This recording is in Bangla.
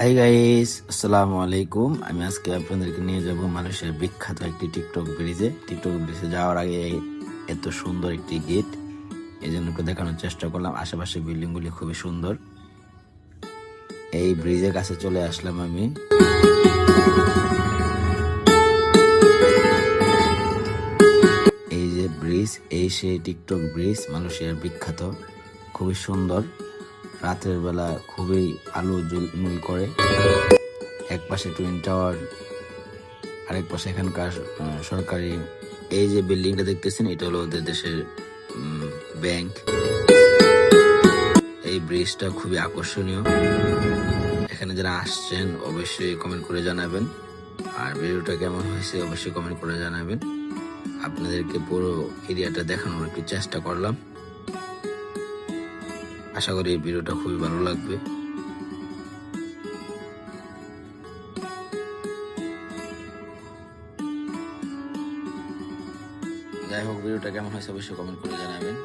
হাই গাইস, আসসালামু আলাইকুম। আমি আজকে আপনাদেরকে নিয়ে যাব মালয়েশিয়ার বিখ্যাত একটি টিকটক ব্রিজে। টিকটক ব্রিজে যাওয়ার আগে এত সুন্দর একটি গেট, এই জন্য একটু দেখানোর চেষ্টা করলাম। আশেপাশে বিল্ডিং গুলি খুবই সুন্দর। এই ব্রিজের কাছে চলে আসলাম আমি। এই যে ব্রিজ, এই সেই টিকটক ব্রিজ, মালয়েশিয়ার বিখ্যাত, খুবই সুন্দর। রাতের বেলা খুবই আলো ঝলমল করে। এক পাশে টুইন টাওয়ার, আরেক পাশে এখানকার সরকারি। এই যে বিল্ডিংটা দেখতেছেন, এটা হলো ওদের দেশের ব্যাংক। এই ব্রিজটা খুবই আকর্ষণীয়। এখানে যারা আসছেন অবশ্যই কমেন্ট করে জানাবেন, আর ভিডিওটা কেমন হয়েছে অবশ্যই কমেন্ট করে জানাবেন। আপনাদেরকে পুরো এরিয়াটা দেখানোর একটু চেষ্টা করলাম। আশা করি এই ভিডিওটা খুবই ভালো লাগবে। যাই হোক, ভিডিওটা কেমন হয়েছে অবশ্যই কমেন্ট করে জানাবেন।